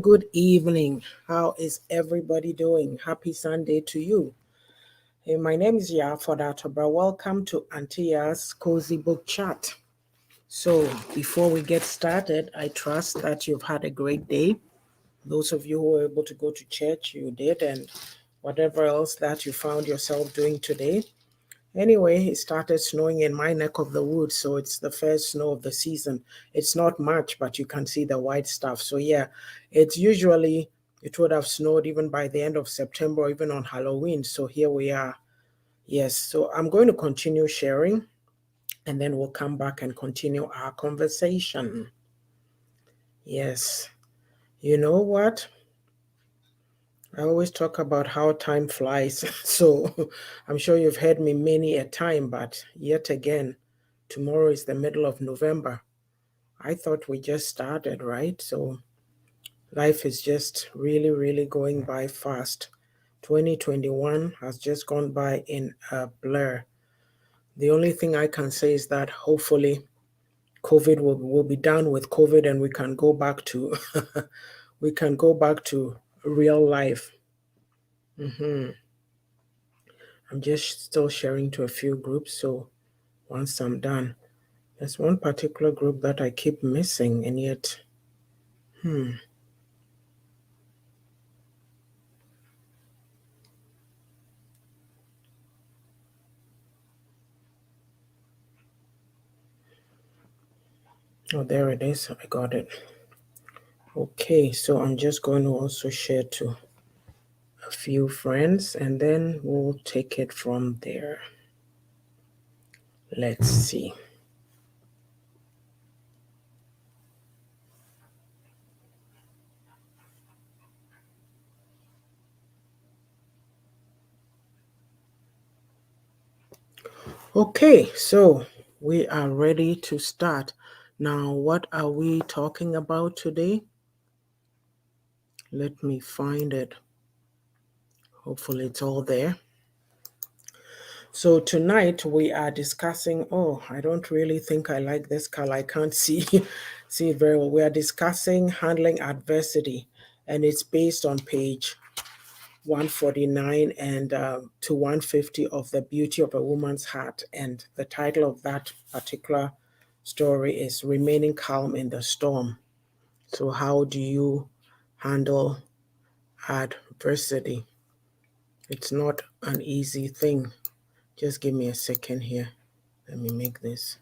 good evening. How is everybody doing? Happy Sunday to you. Hey, my name is Yaa'S. Welcome to Auntie Yaa'S Cozy Book Chat. So, before we get started, I trust that you've had a great day. Those of you who were able to go to church, you did, and whatever else that you found yourself doing today. Anyway, it started snowing in my neck of the woods, so it's the first snow of the season. It's not much, but you can see the white stuff. So yeah, it would have snowed even by the end of September or even on Halloween. So here we are. Yes, so I'm going to continue sharing and then we'll come back and continue our conversation. Yes, you know what? I always talk about how time flies. So I'm sure you've heard me many a time, but yet again, tomorrow is the middle of November. I thought we just started, right? So life is just really, really going by fast. 2021 has just gone by in a blur. The only thing I can say is that hopefully COVID will be done with COVID and we can go back to we can go back to real life. Mhm. I'm just still sharing to a few groups, so once I'm done, there's one particular group that I keep missing, and yet, hmm, oh, there it is. I got it. Okay, so I'm just going to also share to a few friends, and then we'll take it from there. Let's see. Okay, so we are ready to start. Now, what are we talking about today? Let me find it. Hopefully, it's all there. So tonight we are discussing, oh, I don't really think I like this color. I can't see see it very well. We are discussing handling adversity, and it's based on page 149 and to 150 of The Beauty of a Woman's Heart. And the title of that particular story is Remaining Calm in the Storm. So how do you handle adversity? It's not an easy thing. Just give me a second here. Let me make this.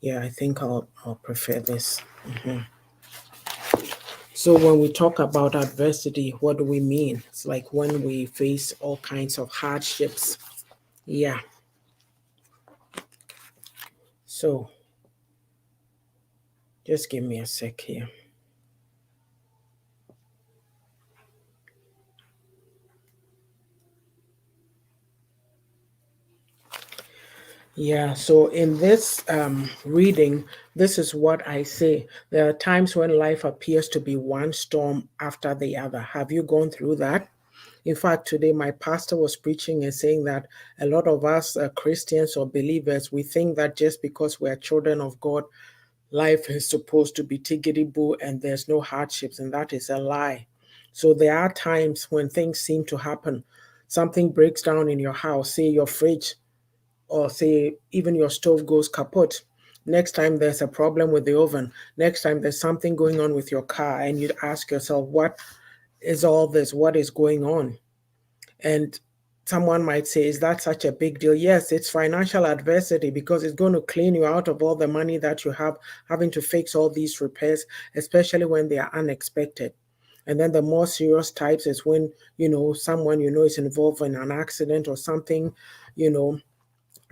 Yeah, I think I'll prefer this. Mhm. So when we talk about adversity, what do we mean? It's like when we face all kinds of hardships. Yeah. So just give me a sec here. Yeah, so in this reading, this is what I say. There are times when life appears to be one storm after the other. Have you gone through that? In fact, today my pastor was preaching and saying that a lot of us Christians or believers, we think that just because we're children of God, life is supposed to be tickety boo and there's no hardships, and that is a lie. So there are times when things seem to happen. Something breaks down in your house, say your fridge, or say even your stove goes kaput. Next time there's a problem with the oven. Next time there's something going on with your car, and you ask yourself, what is all this? What is going on? And someone might say, is that such a big deal? Yes, it's financial adversity because it's going to clean you out of all the money that you have having to fix all these repairs, especially when they are unexpected. And then the more serious types is when, someone is involved in an accident or something, you know,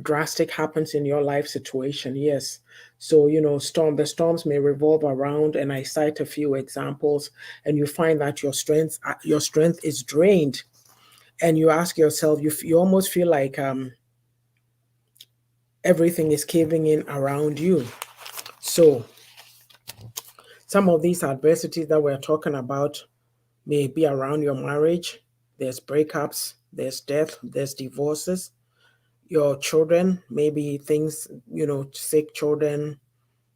drastic happens in your life situation. Yes. So, the storms may revolve around, and I cite a few examples, and you find that your strength is drained, and you ask yourself, you almost feel like everything is caving in around you. So some of these adversities that we're talking about may be around your marriage. There's breakups, there's death, there's divorces. Your children, maybe things, sick children.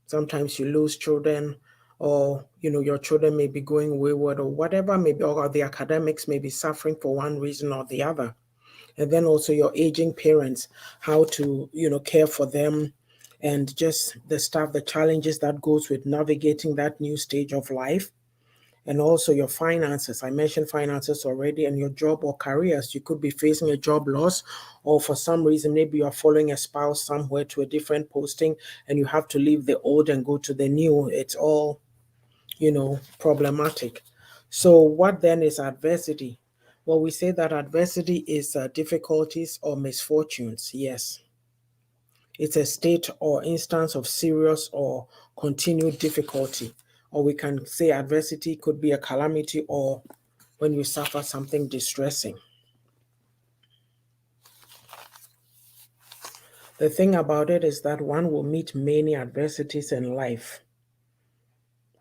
Sometimes you lose children, or your children may be going wayward, or whatever may be, or the academics may be suffering for one reason or the other. And then also your aging parents, how to care for them, and just the challenges that goes with navigating that new stage of life. And also your finances. I mentioned finances already, and your job or careers. You could be facing a job loss, or for some reason, maybe you're following a spouse somewhere to a different posting and you have to leave the old and go to the new. It's all, problematic. So, what then is adversity? Well, we say that adversity is difficulties or misfortunes. Yes, it's a state or instance of serious or continued difficulty. Or we can say adversity could be a calamity, or when you suffer something distressing. The thing about it is that one will meet many adversities in life.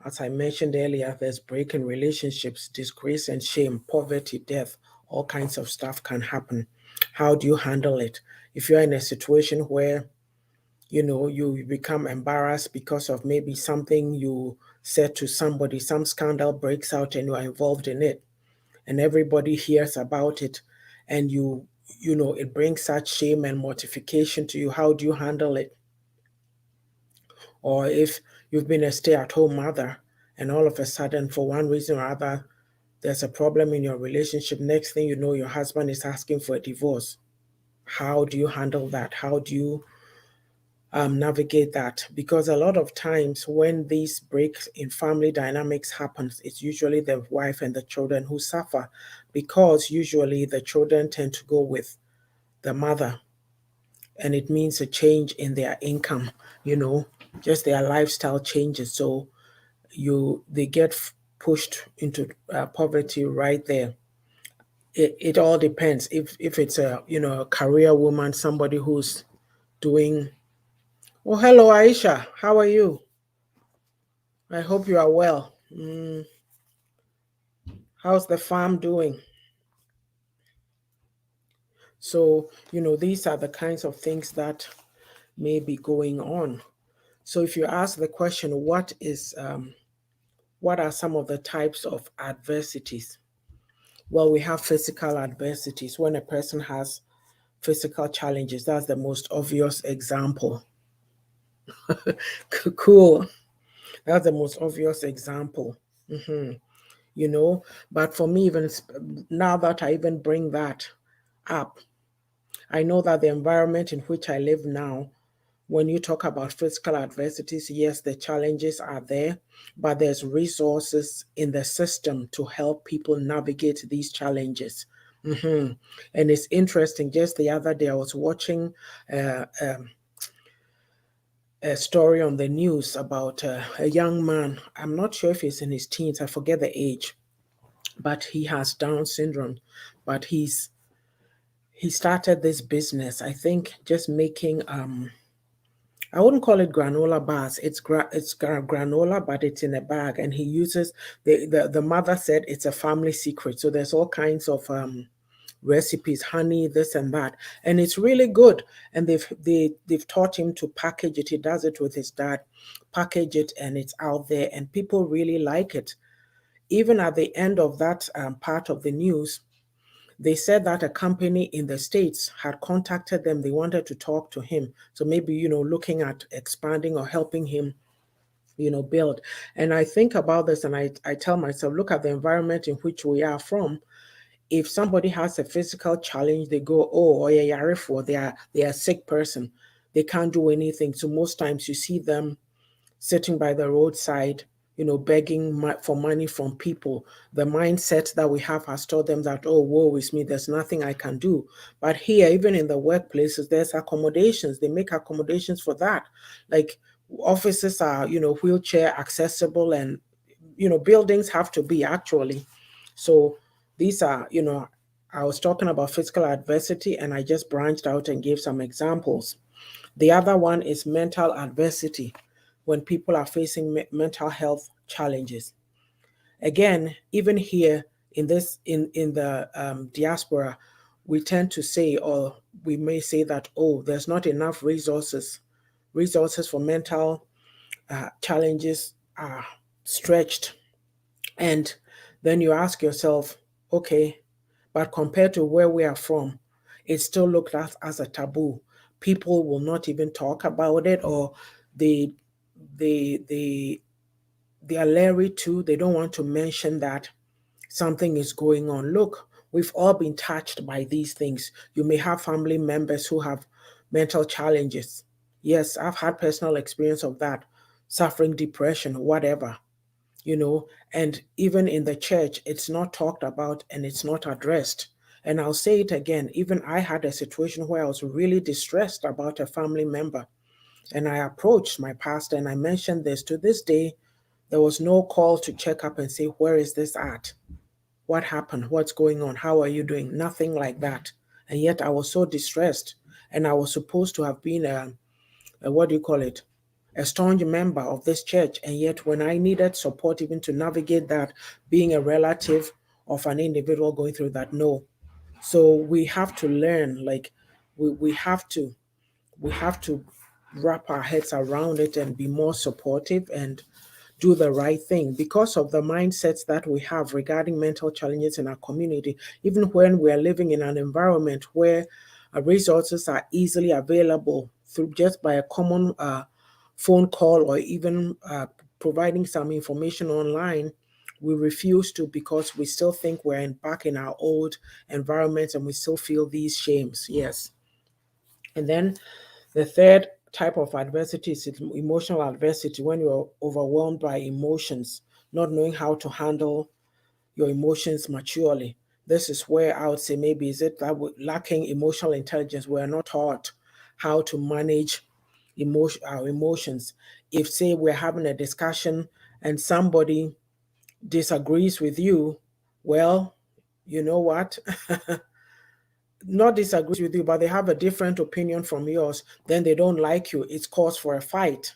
As I mentioned earlier, there's break in relationships, disgrace and shame, poverty, death, all kinds of stuff can happen. How do you handle it? If you're in a situation where you become embarrassed because of maybe something you said to somebody, some scandal breaks out and you are involved in it, and everybody hears about it, and it brings such shame and mortification to you. How do you handle it? Or if you've been a stay-at-home mother and all of a sudden, for one reason or other, there's a problem in your relationship, next thing you know, your husband is asking for a divorce. How do you handle that? How do you navigate that? Because a lot of times when these breaks in family dynamics happens, it's usually the wife and the children who suffer, because usually the children tend to go with the mother, and it means a change in their income, just their lifestyle changes. So they get pushed into poverty right there. It all depends. If it's a career woman, somebody who's doing. Oh, hello, Aisha. How are you? I hope you are well. How's the farm doing? So, these are the kinds of things that may be going on. So, if you ask the question, what are some of the types of adversities? Well, we have physical adversities. When a person has physical challenges, that's the most obvious example. Cool. That's the most obvious example. hmm You know, but for me, even now that I even bring that up, I know that the environment in which I live now, when you talk about physical adversities, yes, the challenges are there, but there's resources in the system to help people navigate these challenges. hmm And it's interesting. Just the other day, I was watching uh, um, a story on the news about a young man. I'm not sure if he's in his teens, I forget the age, but he has Down syndrome. But he started this business, I think, just making I wouldn't call it granola bars. It's granola, but it's in a bag, and he uses the mother said it's a family secret. So there's all kinds of recipes, honey, this and that, and it's really good. And they've taught him to package it. He does it with his dad, package it, and it's out there, and people really like it. Even at the end of that part of the news, they said that a company in the States had contacted them. They wanted to talk to him. So maybe, looking at expanding or helping him, build. And I think about this and I tell myself, look at the environment in which we are from. If somebody has a physical challenge, they go, oh yeah, they are a sick person. They can't do anything. So most times you see them sitting by the roadside, begging for money from people. The mindset that we have has told them that, oh, woe is me, there's nothing I can do. But here, even in the workplaces, there's accommodations. They make accommodations for that. Like offices are, wheelchair accessible, and, buildings have to be actually. So these are, I was talking about physical adversity and I just branched out and gave some examples. The other one is mental adversity, when people are facing mental health challenges. Again, even here in the diaspora, we tend to say, or we may say that, oh, there's not enough resources for mental challenges are stretched. And then you ask yourself, okay, but compared to where we are from, it still looked at as a taboo. People will not even talk about it, or they they they they are leery too. They don't want to mention that something is going on. Look, we've all been touched by these things. You may have family members who have mental challenges. Yes, I've had personal experience of that, suffering depression, whatever, and even in the church, it's not talked about and it's not addressed. And I'll say it again, even I had a situation where I was really distressed about a family member. And I approached my pastor and I mentioned this. To this day, there was no call to check up and say, where is this at? What happened? What's going on? How are you doing? Nothing like that. And yet I was so distressed. And I was supposed to have been a what do you call it? A staunch member of this church. And yet when I needed support even to navigate that, being a relative of an individual going through that, no. So we have to learn, like we have to wrap our heads around it and be more supportive and do the right thing because of the mindsets that we have regarding mental challenges in our community. Even when we are living in an environment where resources are easily available through just by a common phone call or even providing some information online, we refuse to because we still think we're back in our old environments and we still feel these shames. Yes. And then the third type of adversity is emotional adversity, when you're overwhelmed by emotions, not knowing how to handle your emotions maturely. This is where I would say maybe is it that we're lacking emotional intelligence. We're not taught how to manage our emotions. If, say, we're having a discussion and somebody disagrees with you, well, you know what? Not disagrees with you, but they have a different opinion from yours, then they don't like you. It's cause for a fight.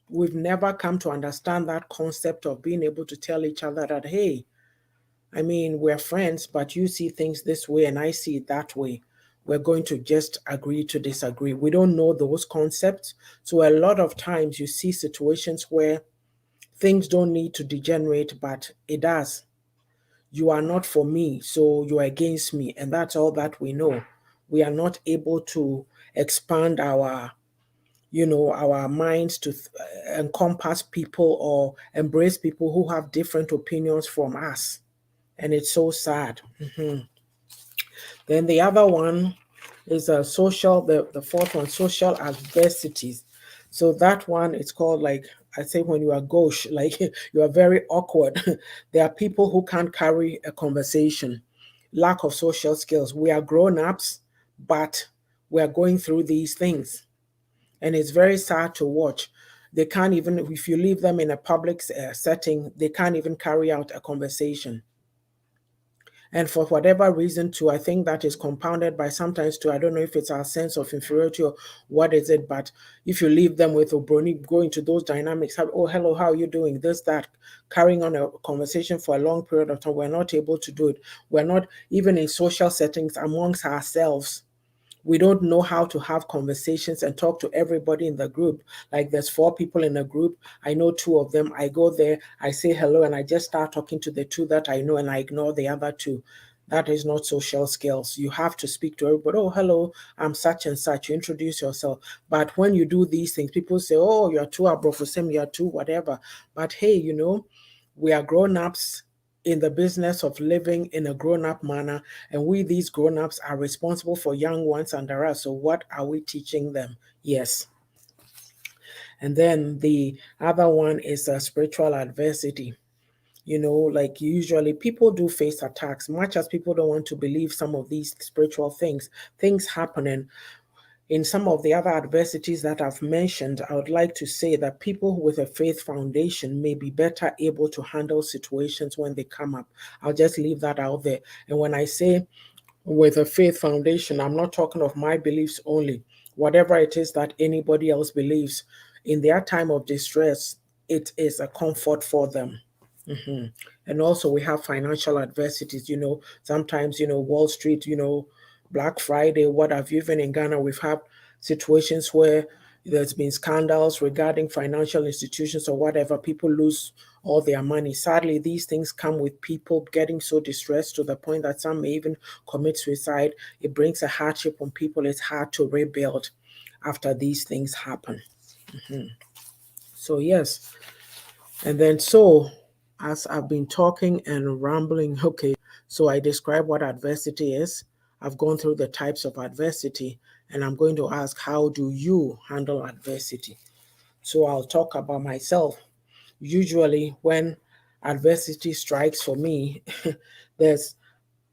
We've never come to understand that concept of being able to tell each other that, hey, I mean, we're friends, but you see things this way and I see it that way. We're going to just agree to disagree. We don't know those concepts. So a lot of times you see situations where things don't need to degenerate, but it does. You are not for me, so you are against me. And that's all that we know. We are not able to expand our minds to encompass people or embrace people who have different opinions from us. And it's so sad. Then the other one is the fourth one, social adversities. So that one, it's called, like I say, when you are gauche, like you are very awkward. There are people who can't carry a conversation, lack of social skills. We are grown-ups, but we are going through these things. And it's very sad to watch. They can't even, if you leave them in a public setting, they can't even carry out a conversation. And for whatever reason, too, I think that is compounded by sometimes, too, I don't know if it's our sense of inferiority or what is it, but if you leave them with Obroni, go into those dynamics, oh, hello, how are you doing? This, that, carrying on a conversation for a long period of time, we're not able to do it. We're not, even in social settings amongst ourselves, we don't know how to have conversations and talk to everybody in the group. Like there's 4 people in a group. I know 2 of them. I go there, I say hello, and I just start talking to the 2 that I know and I ignore the other 2. That is not social skills. You have to speak to everybody. Oh, hello, I'm such and such. You introduce yourself. But when you do these things, people say, oh, you're too abrofosem, you're too whatever. But hey, we are grown-ups in the business of living in a grown-up manner, and we, these grown-ups, are responsible for young ones under us. So what are we teaching them? Yes. And then the other one is spiritual adversity. Like usually people do face attacks, much as people don't want to believe some of these spiritual things happen. And in some of the other adversities that I've mentioned, I would like to say that people with a faith foundation may be better able to handle situations when they come up. I'll just leave that out there. And when I say with a faith foundation, I'm not talking of my beliefs only. Whatever it is that anybody else believes, in their time of distress, it is a comfort for them. And also we have financial adversities, sometimes, Wall Street, Black Friday, what have you, even in Ghana, we've had situations where There's been scandals regarding financial institutions or whatever. People lose all their money. Sadly, these things come with people getting so distressed to the point that some may even commit suicide. It brings a hardship on people. It's hard to rebuild after these things happen. So, yes. And then, so as I've been talking and rambling, okay, so I describe what adversity is. I've gone through the types of adversity, and I'm going to ask, how do you handle adversity? So I'll talk about myself. Usually, when adversity strikes for me, there's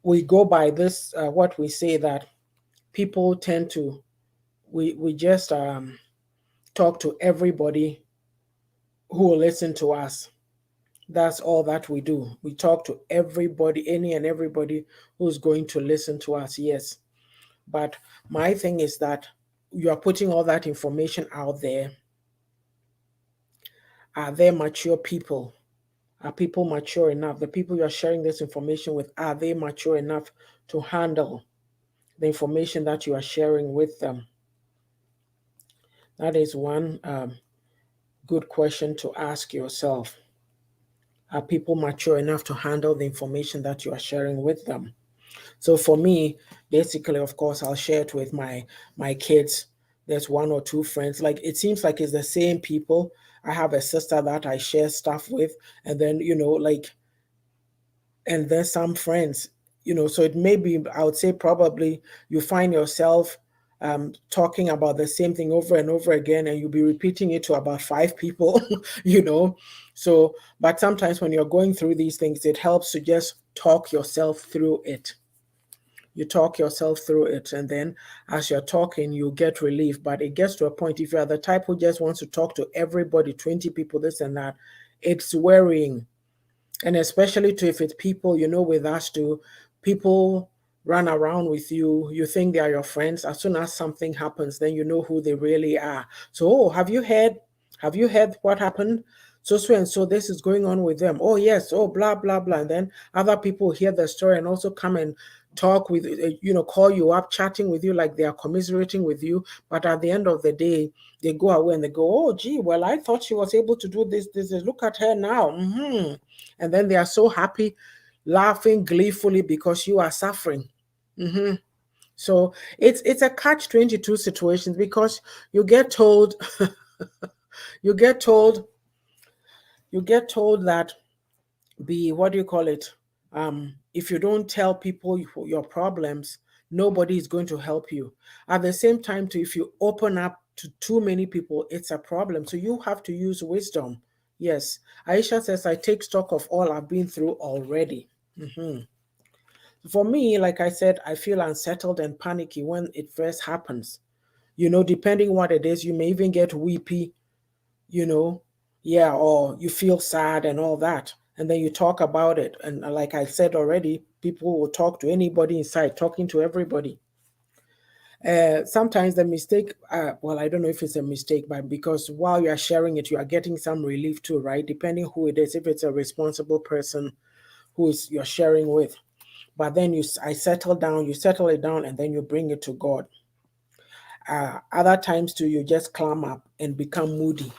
we go by this what we say that people tend to we just talk to everybody who will listen to us. That's all that we do. We talk to everybody, any and everybody who's going to listen to us. Yes. But my thing is that you are putting all that information out there. Are there mature people? Are people mature enough? The people you're sharing this information with, are they mature enough to handle the information that you are sharing with them? That is one good question to ask yourself. Are people mature enough to handle the information that you are sharing with them? So for me, basically, of course, I'll share it with my kids. There's one or two friends. Like it seems like it's the same people. I have a sister that I share stuff with, and then like, and then some friends. So it may be, I would say, probably you find yourself talking about the same thing over and over again, and you'll be repeating it to about five people. you know. So, but sometimes when you're going through these things, it helps to just talk yourself through it. You talk yourself through it, and then as you're talking you get relief. But it gets to a point, if you're the type who just wants to talk to everybody, 20 people, this and that, it's worrying. And especially to if it's people, with us too, people run around with you, you think they are your friends. As soon as something happens, then you know who they really are. So, oh, have you heard what happened? So and so, this is going on with them. Oh yes, oh, blah blah blah. And then other people hear the story and also come and talk with call you up, chatting with you like they are commiserating with you. But at the end of the day, they go away and they go, oh gee, well, I thought she was able to do this. Look at her now. And then they are so happy, laughing gleefully because you are suffering. So it's a catch-22 situation, because you get told you get told that, be what do you call it, if you don't tell people your problems, nobody is going to help you. At the same time too, if you open up to too many people, it's a problem. So you have to use wisdom. Yes, Aisha says, I take stock of all I've been through already. For me, like I said, I feel unsettled and panicky when it first happens. Depending what it is, you may even get weepy, you know, yeah, or you feel sad and all that. And then you talk about it. And like I said already, people will talk to anybody inside, talking to everybody. Sometimes the mistake, well, I don't know if it's a mistake, but because while you are sharing it, you are getting some relief too, right? Depending who it is, if it's a responsible person who is you're sharing with. But then I you settle it down, and then you bring it to God. Other times too, you just clam up and become moody.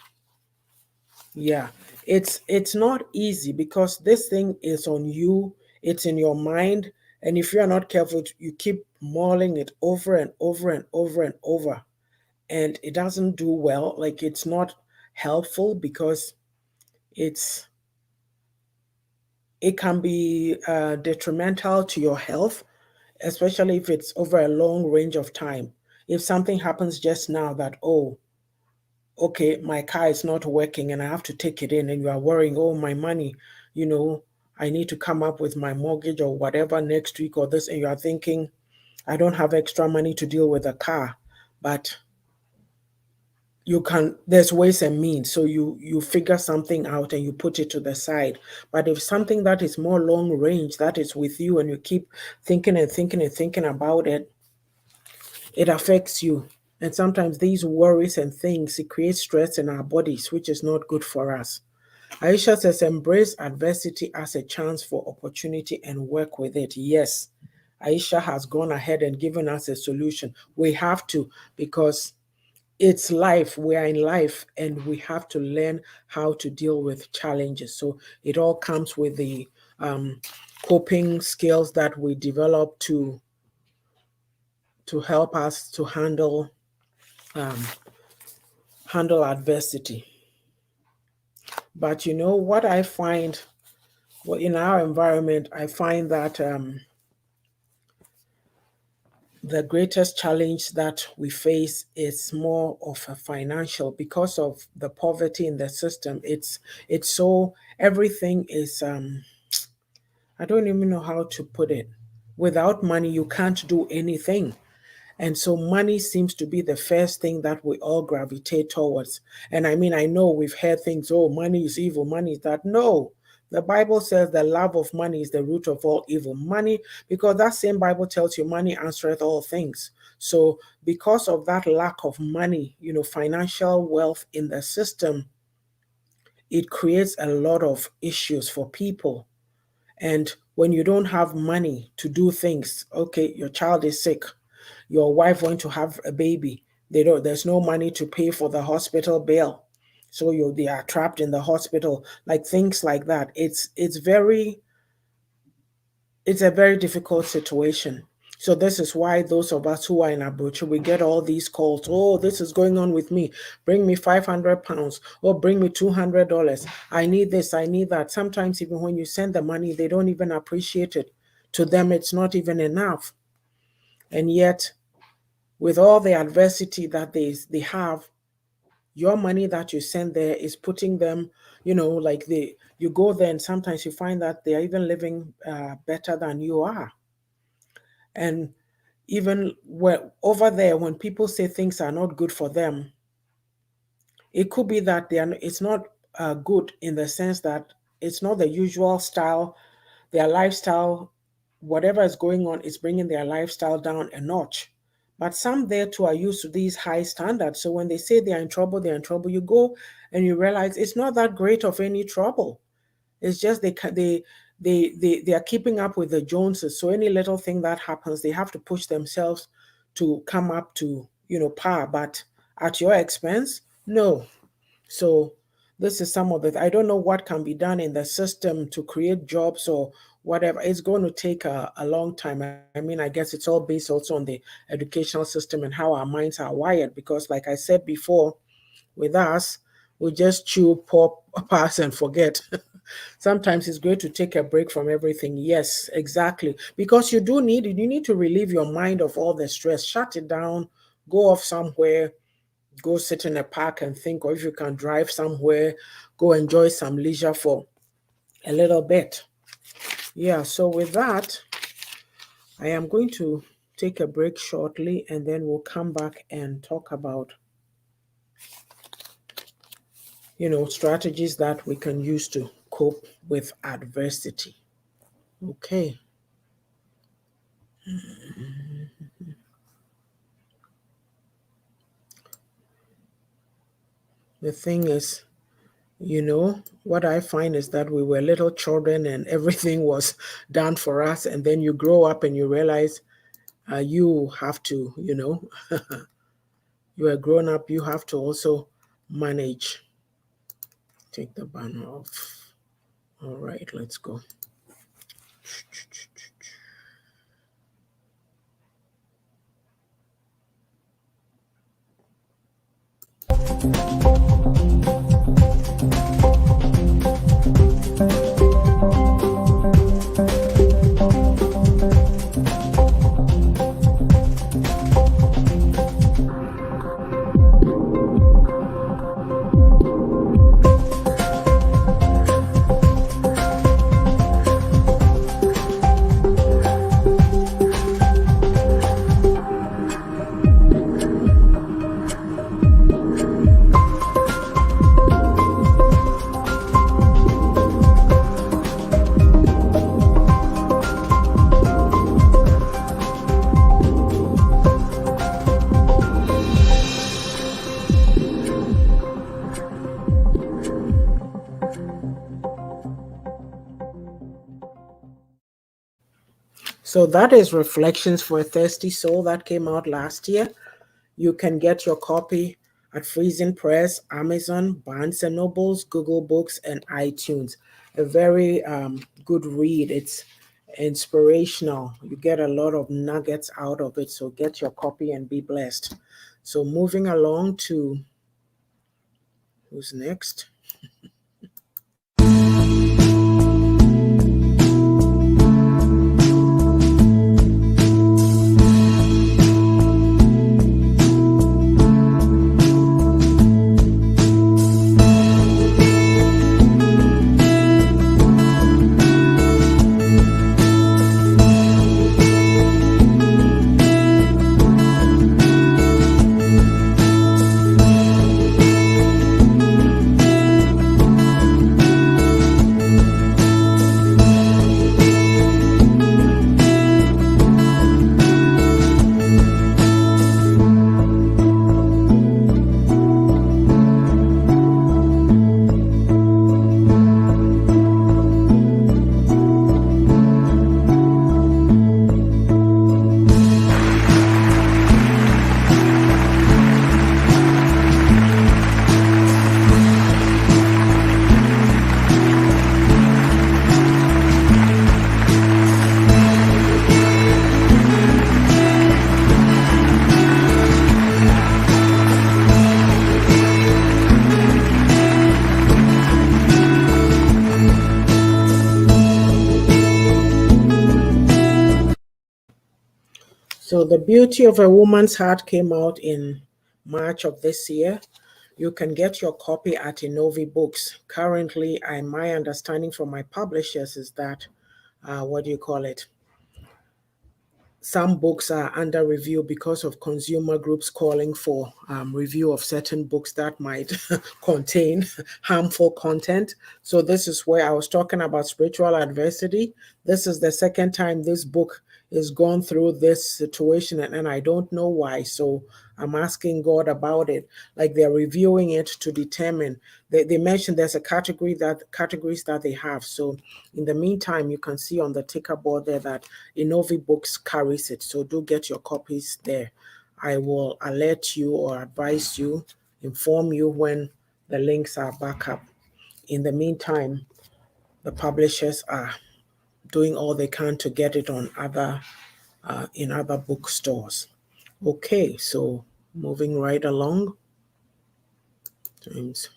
Yeah, it's not easy because this thing is on you, it's in your mind, and if you're not careful, you keep mulling it over and over and over and over, and it doesn't do well. Like it's not helpful because it's it can be detrimental to your health, especially if it's over a long range of time. If something happens just now that, oh, okay, my car is not working and I have to take it in, and you are worrying, oh, my money, you know, I need to come up with my mortgage or whatever next week or this, and you are thinking, I don't have extra money to deal with a car, but there's ways and means. So you figure something out and you put it to the side. But if something that is more long range, that is with you, and you keep thinking and thinking and thinking about it, it affects you. And sometimes these worries and things, it creates stress in our bodies, which is not good for us. Aisha says, embrace adversity as a chance for opportunity and work with it. Yes, Aisha has gone ahead and given us a solution. We have to, because it's life. We are in life, and we have to learn how to deal with challenges. So it all comes with the um, coping skills that we develop to help us to um, handle adversity. But you know what I find, well, in our environment, I find that the greatest challenge that we face is more of a financial, because of the poverty in the system. It's so, everything is I don't even know how to put it. Without money, you can't do anything. And so money seems to be the first thing that we all gravitate towards. And I mean, I know we've heard things, oh, money is evil, money is that. No, the Bible says the love of money is the root of all evil. Money, because that same Bible tells you money answereth all things. So because of that lack of money, financial wealth in the system, it creates a lot of issues for people. And when you don't have money to do things, okay, your child is sick, your wife wants to have a baby, there's no money to pay for the hospital bill. So they are trapped in the hospital, like things like that. It's a very difficult situation. So this is why those of us who are in Abuja, we get all these calls. Oh, this is going on with me. Bring me 500 pounds, or bring me $200. I need this, I need that. Sometimes even when you send the money, they don't even appreciate it. To them, it's not even enough. And yet, with all the adversity that they have, your money that you send there is putting them, like you go there and sometimes you find that they are even living better than you are. And even over there, when people say things are not good for them, it could be that it's not good in the sense that it's not the usual style, their lifestyle, whatever is going on is bringing their lifestyle down a notch. But some there too are used to these high standards. So when they say they're in trouble, they're in trouble. You go and you realize it's not that great of any trouble. It's just they are keeping up with the Joneses. So any little thing that happens, they have to push themselves to come up to par. But at your expense, no. So this is some of the, I don't know what can be done in the system to create jobs or whatever. It's going to take a long time. I mean, I guess it's all based also on the educational system and how our minds are wired. Because like I said before, with us, we just chew, pop, pass, and forget. Sometimes it's great to take a break from everything. Yes, exactly. Because you need to relieve your mind of all the stress. Shut it down, go off somewhere, go sit in a park and think, or if you can drive somewhere, go enjoy some leisure for a little bit. Yeah, so with that, I am going to take a break shortly, and then we'll come back and talk about strategies that we can use to cope with adversity. Okay. The thing is, what I find is that we were little children and everything was done for us. And then you grow up and you realize you have to, you are grown up, you have to also manage. Take the banner off. All right, let's go. So that is Reflections for a Thirsty Soul that came out last year. You can get your copy at Freezing Press, Amazon, Barnes and Nobles, Google Books, and iTunes. A very good read. It's inspirational. You get a lot of nuggets out of it. So get your copy and be blessed. So moving along to who's next? So The Beauty of a Woman's Heart came out in March of this year. You can get your copy at Innovi Books. Currently, my understanding from my publishers is that, what do you call it? Some books are under review because of consumer groups calling for review of certain books that might contain harmful content. So this is where I was talking about spiritual adversity. This is the second time this book is gone through this situation, and I don't know why. So I'm asking God about it. Like, they're reviewing it to determine. They mentioned there's categories that they have. So in the meantime, you can see on the ticker board there that Innovi Books carries it. So do get your copies there. I will alert you or advise you, inform you when the links are back up. In the meantime, the publishers are doing all they can to get it on in other bookstores. Okay, so moving right along. James.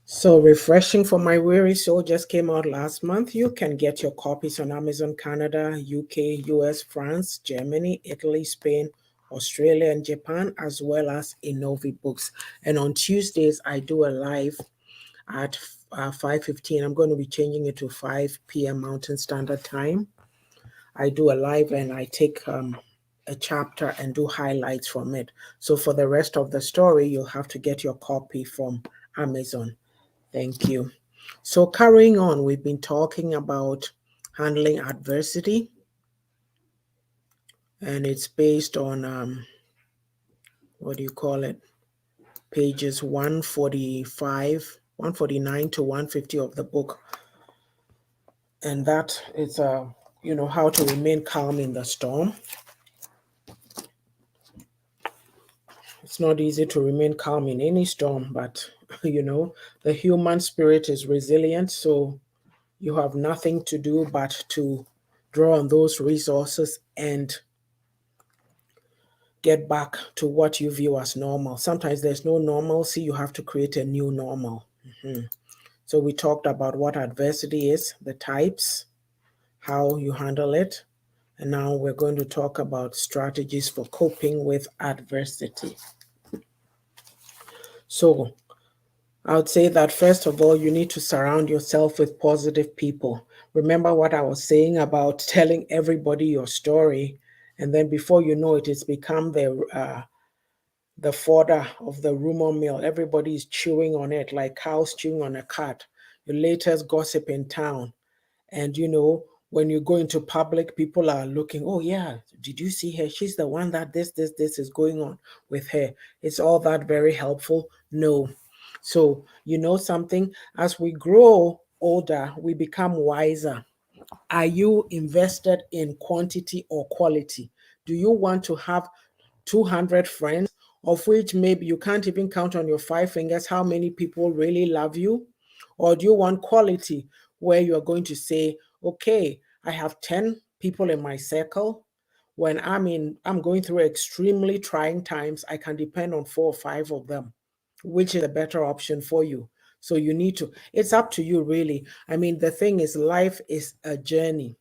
So Refreshing for My Weary Soul just came out last month. You can get your copies on Amazon Canada, UK, US, France, Germany, Italy, Spain, Australia, and Japan, as well as Innovi Books. And on Tuesdays, I do a live at 5:15. I'm going to be changing it to 5 p.m. Mountain Standard Time. I do a live and I take a chapter and do highlights from it. So for the rest of the story, you'll have to get your copy from Amazon. Thank you. So carrying on, we've been talking about handling adversity, and it's based on, what do you call it? Pages 145 149 to 150 of the book. And that is, how to remain calm in the storm. It's not easy to remain calm in any storm, but, the human spirit is resilient. So you have nothing to do but to draw on those resources and get back to what you view as normal. Sometimes there's no normalcy, you have to create a new normal. So we talked about what adversity is, the types, how you handle it, and now we're going to talk about strategies for coping with adversity. So I would say that first of all, you need to surround yourself with positive people. Remember what I was saying about telling everybody your story, and then before you know it, it's become the fodder of the rumor mill. Everybody is chewing on it like cows chewing on a cud. Your latest gossip in town. And when you go into public, people are looking, oh yeah, did you see her? She's the one that this is going on with her. It's all that very helpful? No. So something, as we grow older, we become wiser. Are you invested in quantity or quality? Do you want to have 200 friends, of which maybe you can't even count on your 5 fingers how many people really love you? Or do you want quality where you're going to say, okay, I have 10 people in my circle. When I'm going through extremely trying times, I can depend on 4 or 5 of them. Which is a better option for you? So you need to, it's up to you really. I mean, the thing is, life is a journey.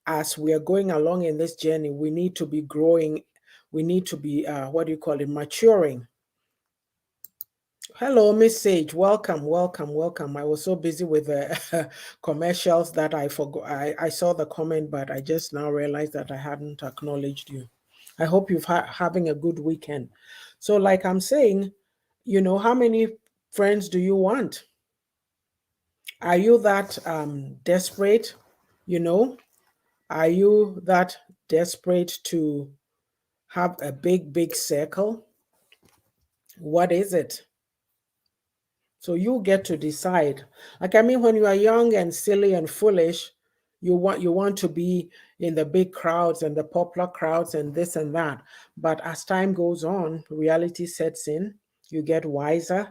As we are going along in this journey, we need to be growing. We need to be, maturing. Hello, Miss Sage. Welcome, welcome, welcome. I was so busy with the commercials that I forgot. I saw the comment, but I just now realized that I hadn't acknowledged you. I hope you've having a good weekend. So, like I'm saying, how many friends do you want? Are you that desperate? You know, are you that desperate to have a big, big circle? What is it? So you get to decide. Like, I mean, when you are young and silly and foolish, you want to be in the big crowds and the popular crowds and this and that. But as time goes on, reality sets in, you get wiser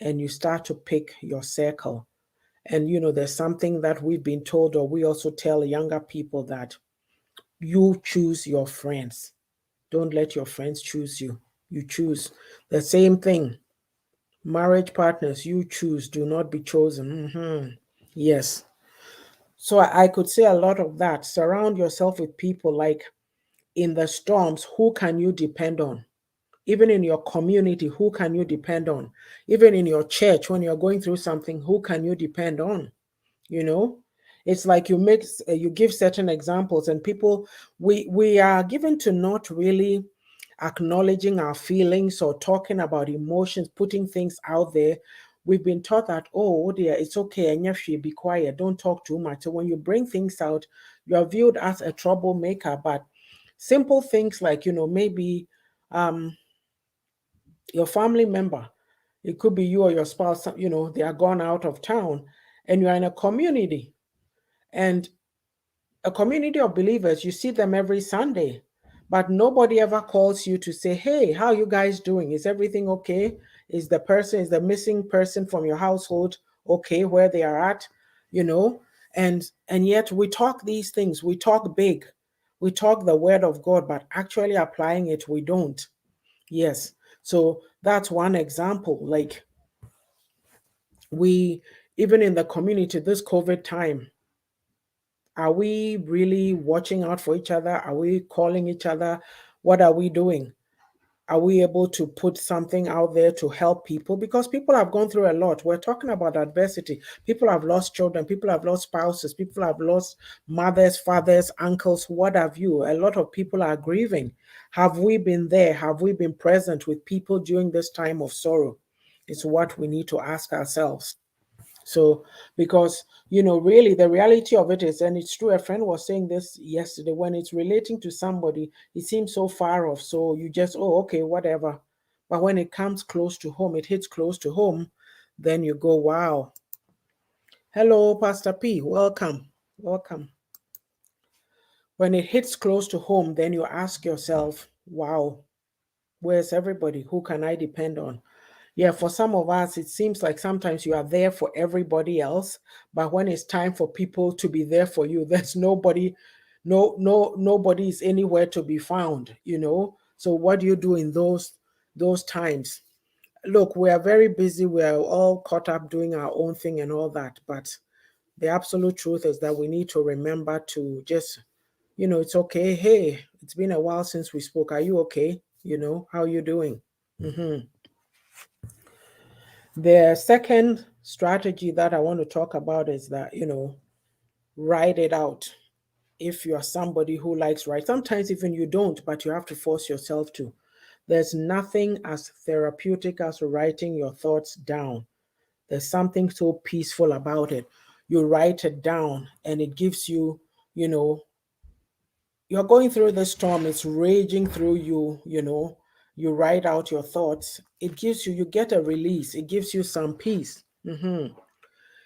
and you start to pick your circle. And there's something that we've been told, or we also tell younger people, that you choose your friends. Don't let your friends choose you. You choose. The same thing. Marriage partners, you choose, do not be chosen. Yes. So I could say a lot of that. Surround yourself with people, like in the storms, who can you depend on? Even in your community, who can you depend on? Even in your church, when you're going through something, who can you depend on? you know it's like you give certain examples, and people, we are given to not really acknowledging our feelings or talking about emotions, putting things out there. We've been taught that, oh dear, it's okay, and you should be quiet, don't talk too much. So when you bring things out, you are viewed as a troublemaker. But simple things like, maybe um your family member, it could be you or your spouse, they are gone out of town, and you're in a community, and a community of believers, you see them every Sunday, but nobody ever calls you to say, hey, how are you guys doing? Is everything okay? Is the missing person from your household okay where they are at? You know, and yet we talk these things, we talk big, we talk the word of God, but actually applying it, we don't. Yes. So that's one example. Like, we, even in the community, this COVID time, are we really watching out for each other? Are we calling each other? What are we doing? Are we able to put something out there to help people? Because people have gone through a lot. We're talking about adversity. People have lost children. People have lost spouses. People have lost mothers, fathers, uncles, what have you. A lot of people are grieving. Have we been there? Have we been present with people during this time of sorrow? It's what we need to ask ourselves. So, because, really the reality of it is, and it's true, a friend was saying this yesterday, when it's relating to somebody, it seems so far off. So you just, oh, okay, whatever. But when it comes close to home, it hits close to home. then you go, wow. Hello, Pastor P. Welcome. Welcome. When it hits close to home, then you ask yourself, wow, where's everybody? Who can I depend on? Yeah, for some of us, it seems like sometimes you are there for everybody else, but when it's time for people to be there for you, there's nobody, nobody is anywhere to be found, you know. So what do you do in those times? Look, we are very busy. We are all caught up doing our own thing and all that, but the absolute truth is that we need to remember to just, it's okay. Hey, it's been a while since we spoke. Are you okay? How are you doing? The second strategy that I want to talk about is that, write it out. If you're somebody who likes write, sometimes even you don't, but you have to force yourself to. There's nothing as therapeutic as writing your thoughts down. There's something so peaceful about it. You write it down and it gives you, you're going through the storm, it's raging through you, you write out your thoughts. It gives you get a release, it gives you some peace.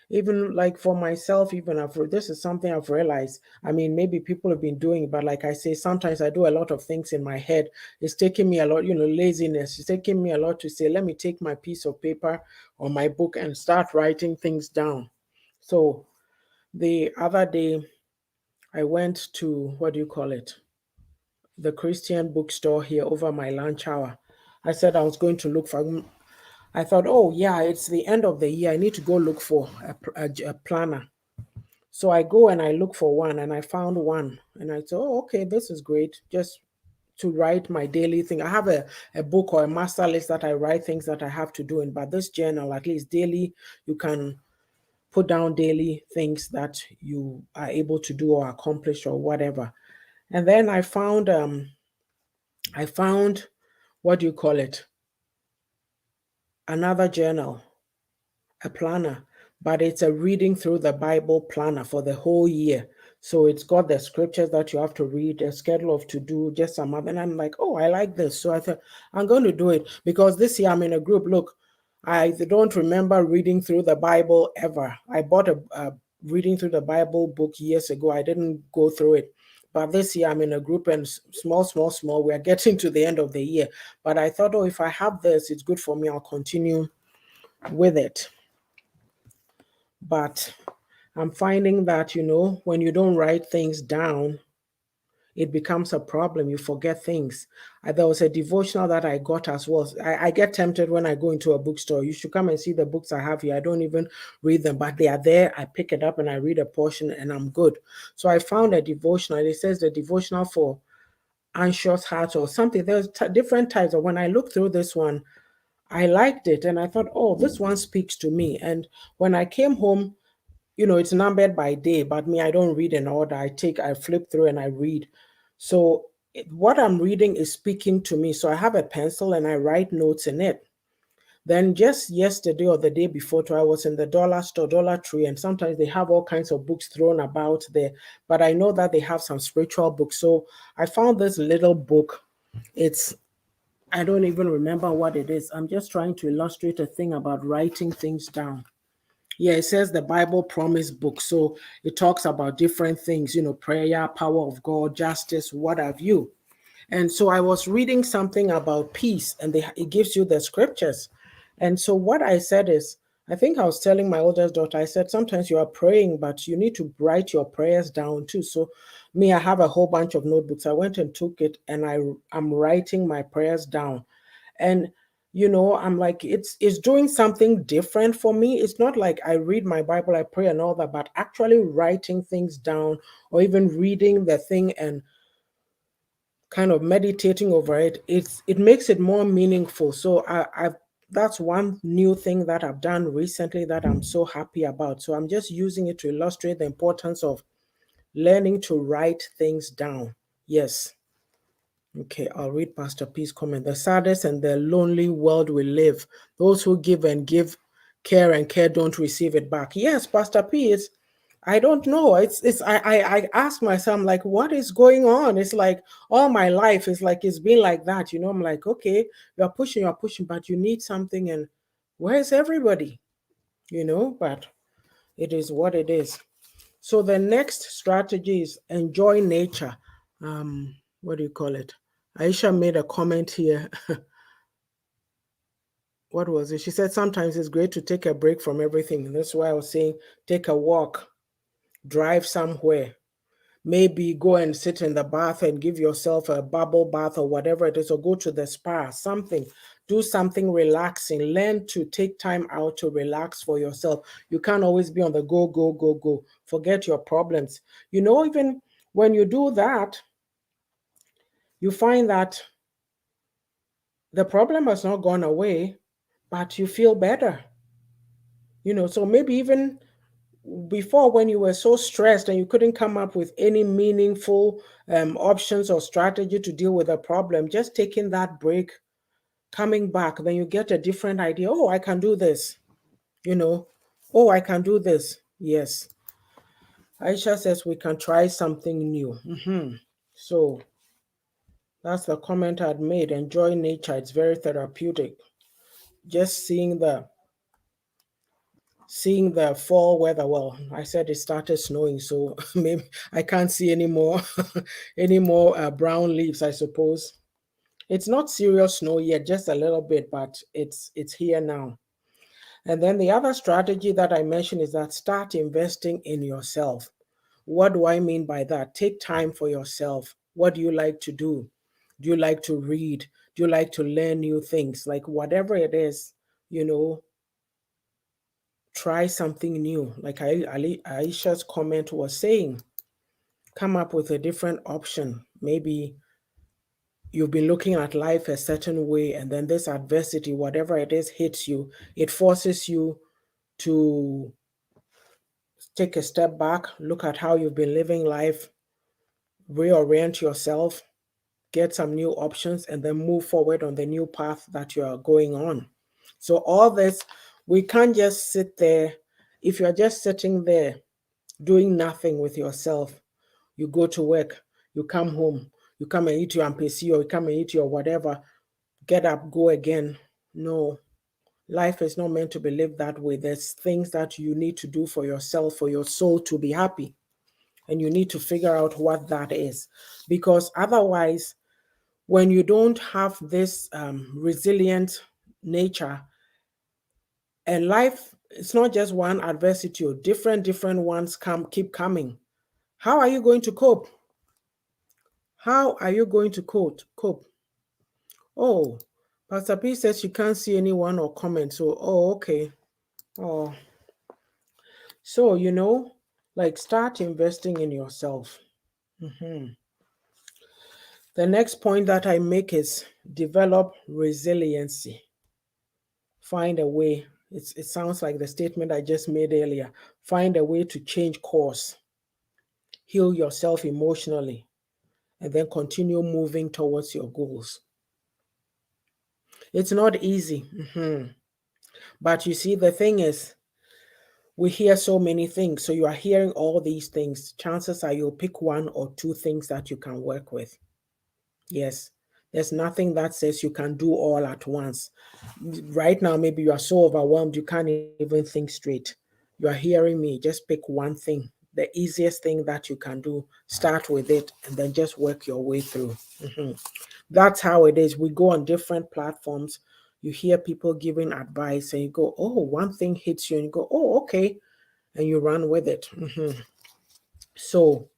Even like for myself, even this is something I've realized. I mean, maybe people have been doing, but like I say, sometimes I do a lot of things in my head. It's taking me a lot, laziness. It's taking me a lot to say, let me take my piece of paper or my book and start writing things down. So the other day, I went to, what do you call it? The Christian bookstore here over my lunch hour. I said I was going to look for, I thought, oh yeah, it's the end of the year. I need to go look for a planner. So I go and I look for one and I found one. And I thought, oh, okay, this is great. Just to write my daily thing. I have a book or a master list that I write things that I have to do in. But this journal, at least daily, you can put down daily things that you are able to do or accomplish or whatever. And then I found, what do you call it? Another journal, a planner, but it's a reading through the Bible planner for the whole year. So it's got the scriptures that you have to read, a schedule of to do, just some other. And I'm like, oh, I like this. So I thought I'm going to do it because this year I'm in a group. Look, I don't remember reading through the Bible ever. I bought a reading through the Bible book years ago. I didn't go through it. But this year I'm in a group and small, we're getting to the end of the year. But I thought, oh, if I have this, it's good for me. I'll continue with it. But I'm finding that, when you don't write things down, it becomes a problem. You forget things. There was a devotional that I got as well. I get tempted when I go into a bookstore. You should come and see the books I have here. I don't even read them, but they are there. I pick it up and I read a portion and I'm good. So I found a devotional. It says the devotional for anxious heart or something. There's different types. Of when I looked through this one, I liked it and I thought, oh, this one speaks to me. And when I came home, it's numbered by day, but me, I don't read in order. I flip through and I read. So what I'm reading is speaking to me. So I have a pencil and I write notes in it. Then just yesterday or the day before, I was in the dollar store, Dollar Tree, and sometimes they have all kinds of books thrown about there. But I know that they have some spiritual books. So I found this little book. I don't even remember what it is. I'm just trying to illustrate a thing about writing things down. Yeah, it says the Bible Promise Book. So it talks about different things, prayer, power of God, justice, what have you. And so I was reading something about peace and it gives you the scriptures. And so what I said is, I think I was telling my oldest daughter, I said, sometimes you are praying, but you need to write your prayers down too. So me, I have a whole bunch of notebooks. I went and took it and I'm writing my prayers down. And I'm like, it's doing something different for me. It's not like I read my Bible, I pray and all that, but actually writing things down or even reading the thing and kind of meditating over it, it makes it more meaningful. So I've that's one new thing that I've done recently that I'm so happy about. So I'm just using it to illustrate the importance of learning to write things down. Yes. Okay, I'll read Pastor P's comment. The saddest and the lonely world we live. Those who give and give care and care don't receive it back. Yes, Pastor P, I don't know. I ask myself, I'm like, what is going on? It's like all my life is like it's been like that. I'm like, okay, you're pushing, but you need something, and where's everybody? but it is what it is. So the next strategy is enjoy nature. What do you call it? Aisha made a comment here. What was it? She said sometimes it's great to take a break from everything. That's why I was saying take a walk, drive somewhere, maybe go and sit in the bath and give yourself a bubble bath or whatever it is, or go to the spa, something. Do something relaxing. Learn to take time out to relax for yourself. You can't always be on the go, go, go, go. Forget your problems. Even when you do that, you find that the problem has not gone away, but you feel better. So maybe even before, when you were so stressed and you couldn't come up with any meaningful options or strategy to deal with a problem, just taking that break, coming back, then you get a different idea. Oh, I can do this. Oh, I can do this. Yes. Aisha says we can try something new. So that's the comment I'd made. Enjoy nature. It's very therapeutic. Just seeing the fall weather. Well, I said it started snowing, so maybe I can't see any more any more brown leaves, I suppose. It's not serious snow yet, just a little bit, but it's here now. And then the other strategy that I mentioned is that start investing in yourself. What do I mean by that? Take time for yourself. What do you like to do? Do you like to read? Do you like to learn new things? Like whatever it is, you know, try something new. Like Aisha's comment was saying, come up with a different option. Maybe you've been looking at life a certain way, and then this adversity, whatever it is, hits you. It forces you to take a step back, look at how you've been living life, reorient yourself, get some new options, and then move forward on the new path that you are going on. So, all this, we can't just sit there. If you're just sitting there doing nothing with yourself, you go to work, you come home, you come and eat your MPC or you come and eat your whatever, get up, go again. No, life is not meant to be lived that way. There's things that you need to do for yourself, for your soul to be happy. And you need to figure out what that is. Because otherwise, when you don't have this resilient nature, and life, it's not just one adversity, or different ones keep coming. How are you going to cope? How are you going to cope? Oh, Pastor P says you can't see anyone or comment. So, oh, okay. Oh, so, like start investing in yourself. The next point that I make is develop resiliency. Find a way. It sounds like the statement I just made earlier. Find a way to change course, heal yourself emotionally, and then continue moving towards your goals. It's not easy. But you see, the thing is, we hear so many things. So you are hearing all these things. Chances are you'll pick one or two things that you can work with. Yes. There's nothing that says you can do all at once. Right now, maybe you are so overwhelmed, you can't even think straight. You are hearing me. Just pick one thing, the easiest thing that you can do. Start with it and then just work your way through. That's how it is. We go on different platforms. You hear people giving advice and you go, oh, one thing hits you and you go, oh, okay. And you run with it. So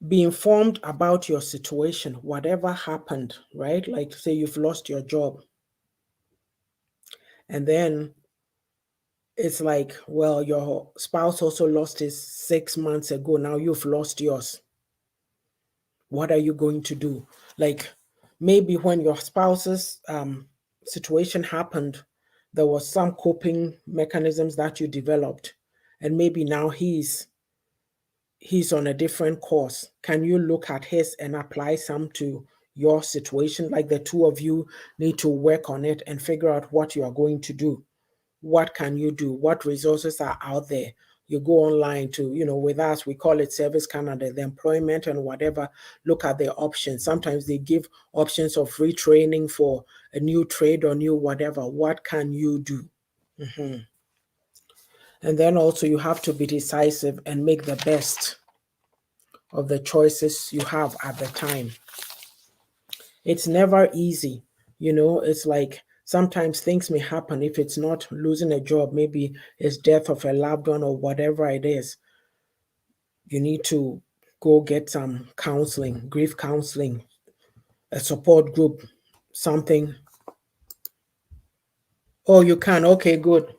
be informed about your situation, whatever happened, right? Like say you've lost your job. And then it's like, well, your spouse also lost his 6 months ago. Now you've lost yours. What are you going to do? Like maybe when your spouse's situation happened, there was some coping mechanisms that you developed. And maybe now he's on a different course. Can you look at his and apply some to your situation? Like the two of you need to work on it and figure out what you are going to do. What can you do? What resources are out there? You go online to, with us, we call it Service Canada, the employment and whatever, look at the options. Sometimes they give options of retraining for a new trade or new whatever. What can you do? And then also you have to be decisive and make the best of the choices you have at the time. It's never easy. It's like sometimes things may happen. If it's not losing a job, maybe it's death of a loved one or whatever it is, you need to go get some counseling, grief counseling, a support group, something. Oh, you can. Okay, good.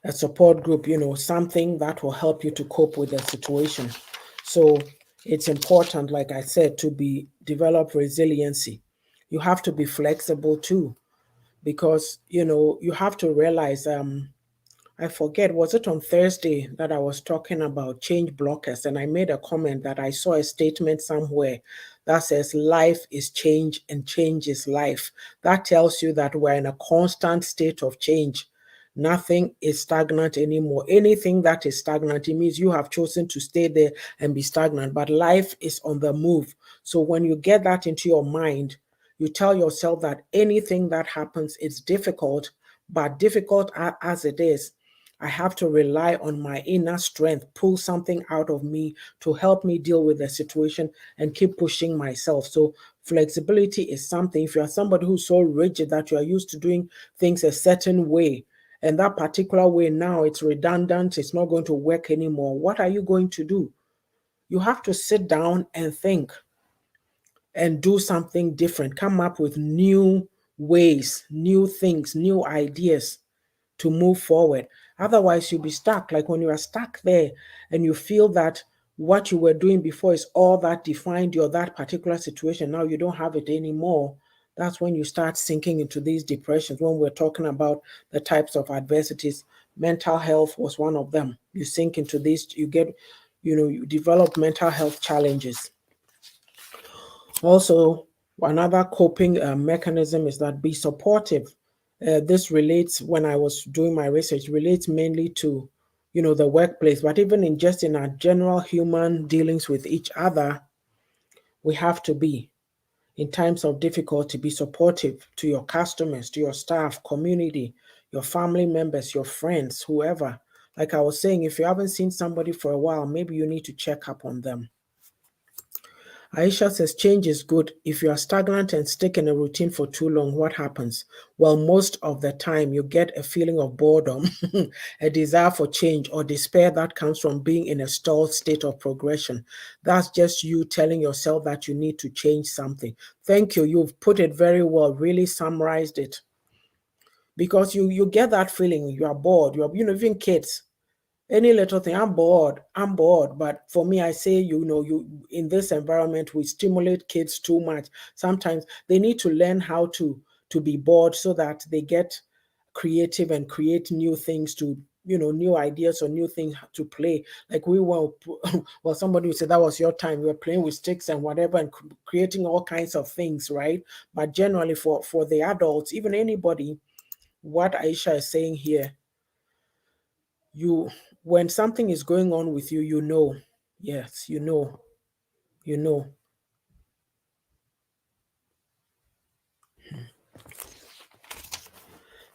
A support group, something that will help you to cope with the situation. So it's important, like I said, to develop resiliency. You have to be flexible too, because you have to realize, I forget, was it on Thursday that I was talking about change blockers? And I made a comment that I saw a statement somewhere that says life is change and change is life. That tells you that we're in a constant state of change. Nothing is stagnant anymore. Anything that is stagnant, it means you have chosen to stay there and be stagnant. But life is on the move. So when you get that into your mind, you tell yourself that anything that happens is difficult, but difficult as it is, I have to rely on my inner strength, pull something out of me to help me deal with the situation and keep pushing myself. So, flexibility is something. If you are somebody who's so rigid that you are used to doing things a certain way, and that particular way now it's redundant, it's not going to work anymore, what are you going to do? You have to sit down and think and do something different, come up with new ways, new things, new ideas to move forward. Otherwise, you'll be stuck. Like when you are stuck there and you feel that what you were doing before is all that defined you or that particular situation, now you don't have it anymore. That's when you start sinking into these depressions. When we're talking about the types of adversities, mental health was one of them. You sink into these, you develop mental health challenges. Also, another coping mechanism is that be supportive. This relates, when I was doing my research, relates mainly to, the workplace, but even in our general human dealings with each other, we have to be, in times of difficulty, be supportive to your customers, to your staff, community, your family members, your friends, whoever. Like I was saying, if you haven't seen somebody for a while, maybe you need to check up on them. Aisha says change is good. If you are stagnant and stick in a routine for too long, what happens? Well, most of the time you get a feeling of boredom, a desire for change, or despair that comes from being in a stalled state of progression. That's just you telling yourself that you need to change something. Thank you. You've put it very well, really summarized it. Because you get that feeling, you are bored. Even kids, any little thing, I'm bored. But for me, I say, you in this environment, we stimulate kids too much. Sometimes they need to learn how to be bored so that they get creative and create new things to, new ideas or new things to play. Like we were, well, somebody would say that was your time. We were playing with sticks and whatever and creating all kinds of things, right? But generally for the adults, even anybody, what Aisha is saying here, you when something is going on with you, yes, you know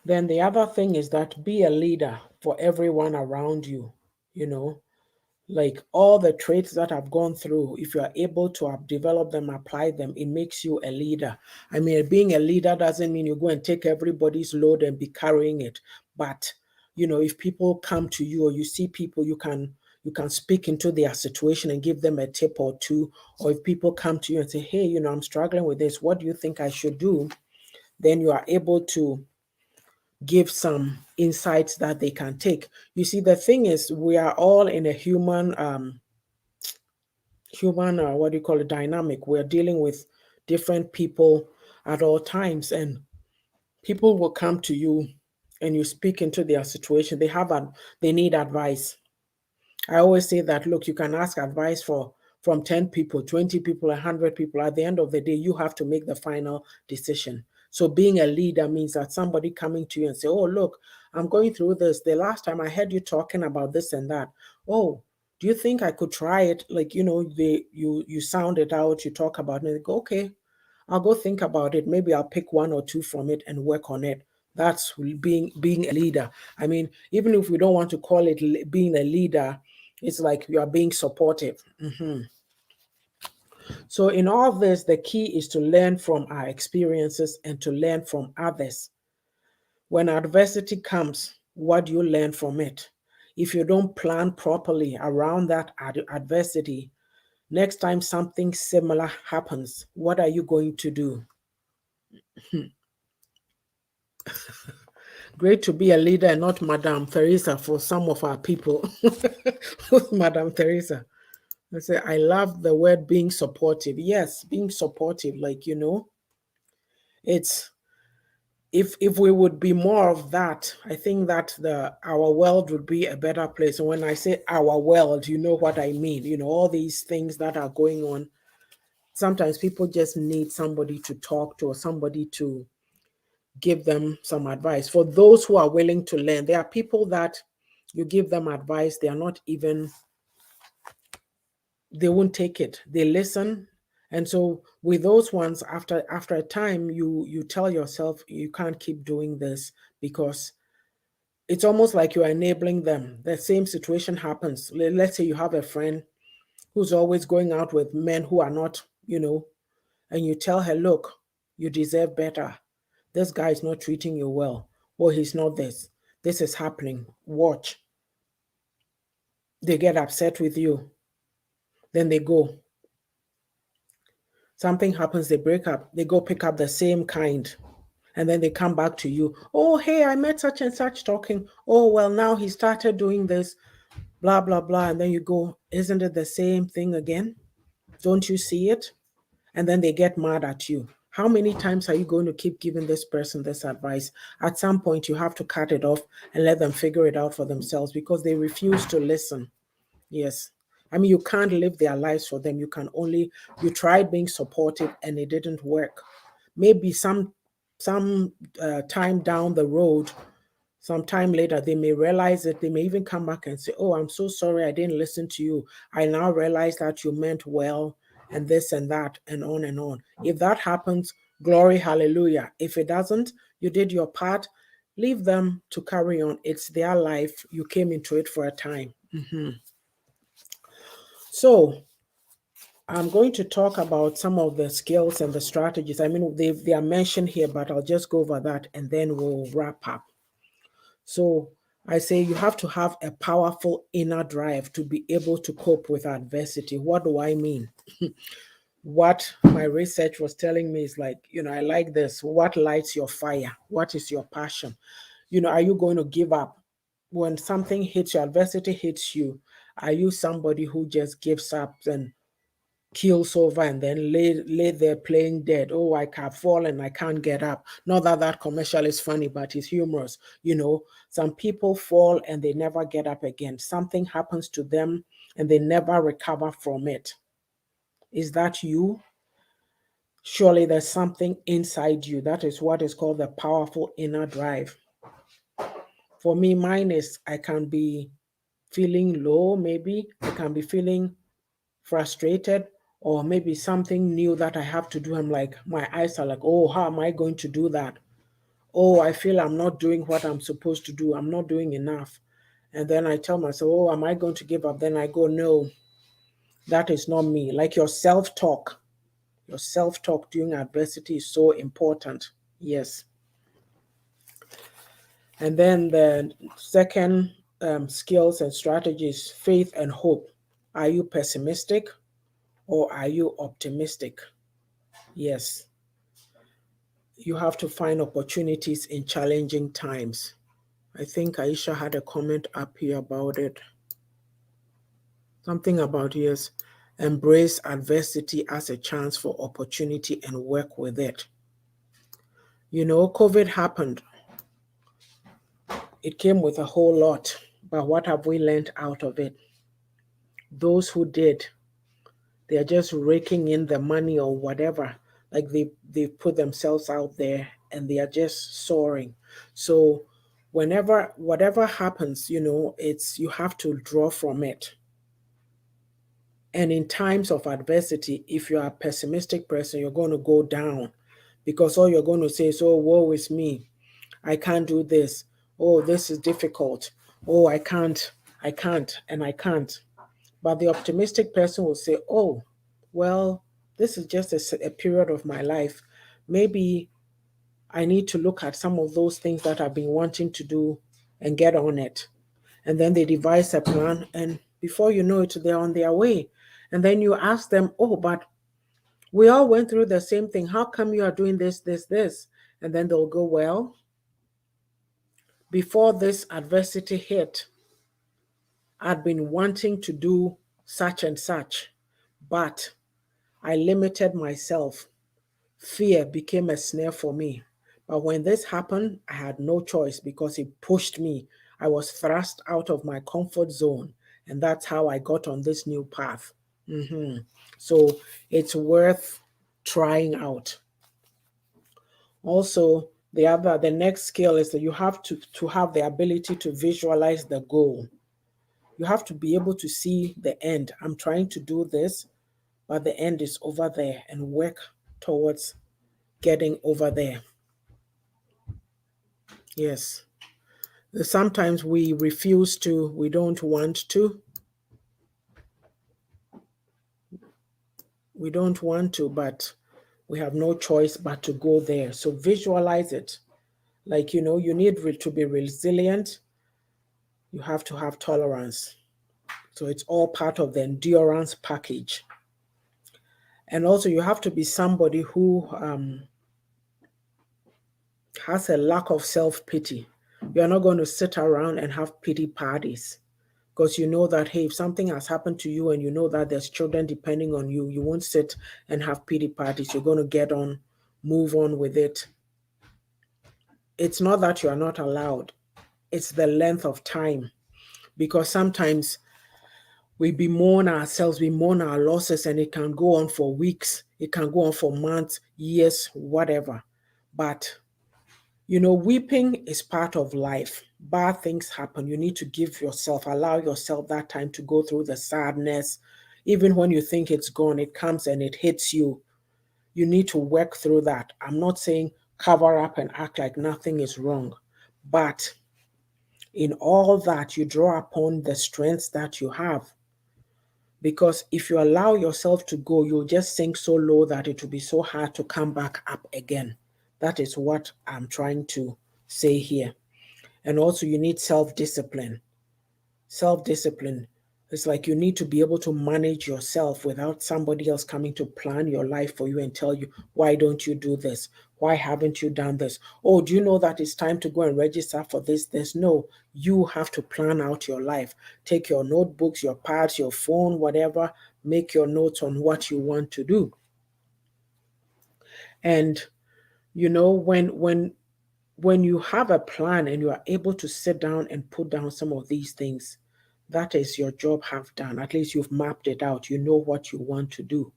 then the other thing is that be a leader for everyone around you. you know like all the traits that I've gone through, if you are able to develop them, apply them, it makes you a leader. I mean, being a leader doesn't mean you go and take everybody's load and be carrying it. But if people come to you or you see people, you can speak into their situation and give them a tip or two. Or if people come to you and say, hey, I'm struggling with this, what do you think I should do? Then you are able to give some insights that they can take. You see, the thing is, we are all in a human what do you call it, dynamic. We're dealing with different people at all times, and people will come to you and you speak into their situation. They need advice. I always say that, look, you can ask advice from 10 people, 20 people, 100 people. At the end of the day, you have to make the final decision. So being a leader means that somebody coming to you and say, oh, look, I'm going through this. The last time I heard you talking about this and that. Oh, do you think I could try it? Like, you sound it out, you talk about it, and they go, okay, I'll go think about it. Maybe I'll pick one or two from it and work on it. That's being a leader. I mean, even if we don't want to call it being a leader, it's like you are being supportive. So in all this, the key is to learn from our experiences and to learn from others. When adversity comes, what do you learn from it? If you don't plan properly around that adversity, next time something similar happens, what are you going to do? Great to be a leader and not Madame Teresa for some of our people. Madame Teresa. I say, I love the word being supportive. Yes, being supportive, like, it's if we would be more of that, I think that our world would be a better place. And when I say our world, you know what I mean. All these things that are going on. Sometimes people just need somebody to talk to or somebody to give them some advice. For those who are willing to learn, there are people that you give them advice, they are not even, they won't take it. They listen. And so with those ones, after a time, you tell yourself you can't keep doing this because it's almost like you're enabling them. The same situation happens. Let's say you have a friend who's always going out with men who are not, and you tell her, look, you deserve better. This guy is not treating you well. Or he's not this. This is happening. Watch. They get upset with you. Then they go. Something happens, they break up. They go pick up the same kind. And then they come back to you. Oh, hey, I met such and such talking. Oh, well, now he started doing this, blah, blah, blah. And then you go, isn't it the same thing again? Don't you see it? And then they get mad at you. How many times are you going to keep giving this person this advice? At some point, you have to cut it off and let them figure it out for themselves because they refuse to listen. Yes. I mean, you can't live their lives for them. You tried being supportive and it didn't work. Maybe some time down the road, sometime later, they may realize it. They may even come back and say, oh, I'm so sorry I didn't listen to you. I now realize that you meant well and this and that and on and on. If that happens, glory, hallelujah. If it doesn't, you did your part. Leave them to carry on. It's their life. You came into it for a time. So I'm going to talk about some of the skills and the strategies. I mean, they are mentioned here, but I'll just go over that and then we'll wrap up. So I say you have to have a powerful inner drive to be able to cope with adversity. What do I mean? What my research was telling me is like, I like this. What lights your fire? What is your passion? Are you going to give up? When something hits you, adversity hits you, are you somebody who just gives up and keels over and then lay there playing dead? Oh, I can't fall and I can't get up. Not that that commercial is funny, but it's humorous. Some people fall and they never get up again. Something happens to them and they never recover from it. Is that you? Surely there's something inside you. That is what is called the powerful inner drive. For me, mine is I can be feeling low, maybe. I can be feeling frustrated, or maybe something new that I have to do. I'm like, my eyes are like, oh, how am I going to do that? Oh, I feel I'm not doing what I'm supposed to do. I'm not doing enough. And then I tell myself, oh, am I going to give up? Then I go, no, that is not me. Like your self talk during adversity is so important. Yes. And then the second skills and strategies, faith and hope. Are you pessimistic or are you optimistic? Yes. You have to find opportunities in challenging times. I think Aisha had a comment up here about it. Something about, yes, embrace adversity as a chance for opportunity and work with it. COVID happened. It came with a whole lot, but what have we learned out of it? Those who did, they are just raking in the money or whatever. Like they put themselves out there and they are just soaring. So whatever happens, it's you have to draw from it. And in times of adversity, if you are a pessimistic person, you're going to go down because all you're going to say is, oh, woe is me. I can't do this. Oh, this is difficult. Oh, and I can't. But the optimistic person will say, oh, well, this is just a period of my life. Maybe I need to look at some of those things that I've been wanting to do and get on it. And then they devise a plan, and before you know it, they're on their way. And then you ask them, oh, but we all went through the same thing. How come you are doing this, this, this? And then they'll go, well, before this adversity hit, I'd been wanting to do such and such, but I limited myself. Fear became a snare for me. But when this happened, I had no choice because it pushed me. I was thrust out of my comfort zone. And that's how I got on this new path. So it's worth trying out. Also, the next skill is that you have to have the ability to visualize the goal. You have to be able to see the end. I'm trying to do this, but the end is over there, and work towards getting over there. Yes. Sometimes we refuse to, we don't want to. We don't want to, but we have no choice but to go there. So visualize it. Like, you need to be resilient. You have to have tolerance. So it's all part of the endurance package. And also you have to be somebody who has a lack of self-pity. You're not going to sit around and have pity parties, because you know that, hey, if something has happened to you and you know that there's children depending on you, you won't sit and have pity parties. You're going to get on, move on with it. It's not that you are not allowed. It's the length of time, because sometimes we bemoan ourselves, we mourn our losses, and it can go on for weeks. It can go on for months, years, whatever. But weeping is part of life. Bad things happen. You need to allow yourself that time to go through the sadness. Even when you think it's gone, it comes and it hits you. You need to work through that. I'm not saying cover up and act like nothing is wrong. But in all that, you draw upon the strengths that you have. Because if you allow yourself to go, you'll just sink so low that it will be so hard to come back up again. That is what I'm trying to say here. And also you need self-discipline. Self-discipline. It's like you need to be able to manage yourself without somebody else coming to plan your life for you and tell you, why don't you do this? Why haven't you done this? Oh, do you know that it's time to go and register for this? No, you have to plan out your life. Take your notebooks, your pads, your phone, whatever, make your notes on what you want to do. And when you have a plan and you are able to sit down and put down some of these things, that is your job half done. At least you've mapped it out. You know what you want to do.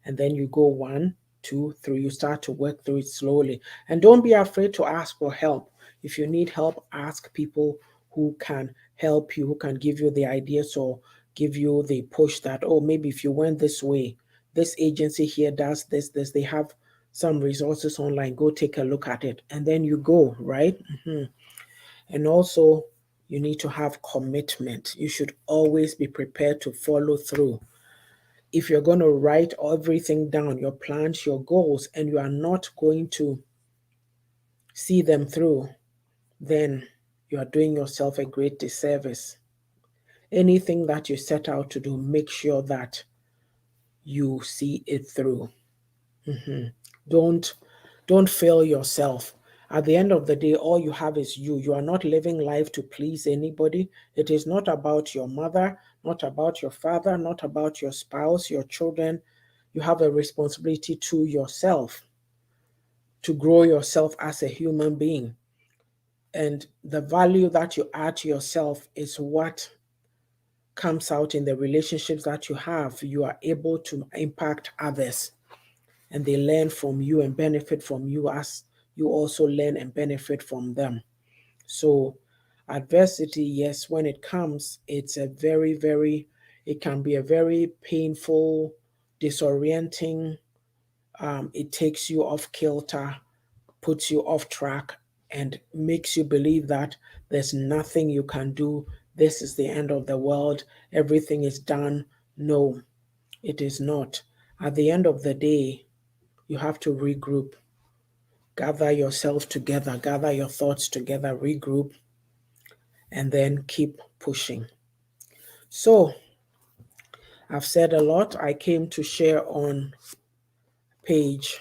And then you go 1, 2, 3. You start to work through it slowly. And don't be afraid to ask for help. If you need help, ask people who can help you, who can give you the ideas or give you the push that, oh, maybe if you went this way, this agency here does this, this. They have some resources online. Go take a look at it. And then you go, right? And also, you need to have commitment. You should always be prepared to follow through. If you're going to write everything down, your plans, your goals, and you are not going to see them through, then you are doing yourself a great disservice. Anything that you set out to do, make sure that you see it through. Don't fail yourself. At the end of the day, all you have is you. You are not living life to please anybody. It is not about your mother, not about your father, not about your spouse, your children. You have a responsibility to yourself, to grow yourself as a human being. And the value that you add to yourself is what comes out in the relationships that you have. You are able to impact others, and they learn from you and benefit from you as you also learn and benefit from them. So adversity, yes, when it comes, it's it can be a very painful, disorienting. It takes you off kilter, puts you off track, and makes you believe that there's nothing you can do. This is the end of the world. Everything is done. No, it is not. At the end of the day, you have to regroup, gather yourself together, gather your thoughts together, regroup, and then keep pushing. So, I've said a lot. I came to share on page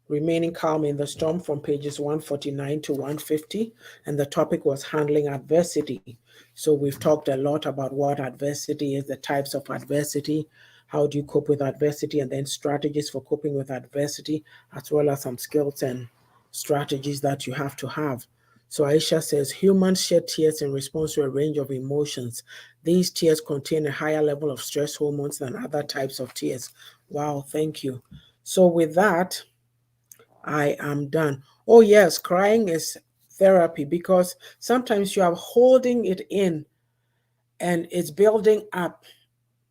Remaining Calm in the Storm from pages 149 to 150. And the topic was handling adversity. So we've talked a lot about what adversity is, the types of adversity, how do you cope with adversity, and then strategies for coping with adversity, as well as some skills and strategies that you have to have. So Aisha says, humans shed tears in response to a range of emotions. These tears contain a higher level of stress hormones than other types of tears. Wow, thank you. So with that, I am done. Oh, yes, crying is therapy because sometimes you are holding it in and it's building up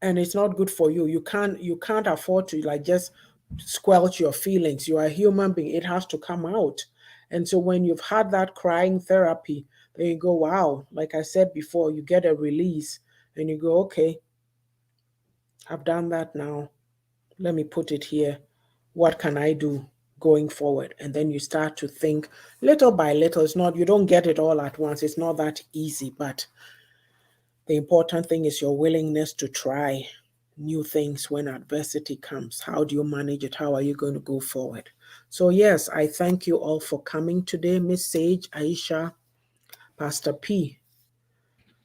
and it's not good for you. You can't afford to like just squelch your feelings. You are a human being. It has to come out. And so when you've had that crying therapy, then you go, wow, like I said before, you get a release and you go, okay, I've done that now. Let me put it here. What can I do going forward? And then you start to think little by little. It's not, you don't get it all at once. It's not that easy, but the important thing is your willingness to try new things when adversity comes. How do you manage it? How are you going to go forward? So, yes, I thank you all for coming today, Miss Sage, Aisha, Pastor P.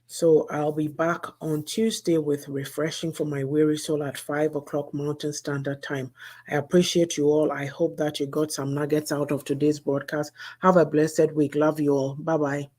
So I'll be back on Tuesday with Refreshing for My Weary Soul at 5 o'clock Mountain Standard Time. I appreciate you all. I hope that you got some nuggets out of today's broadcast. Have a blessed week. Love you all. Bye-bye.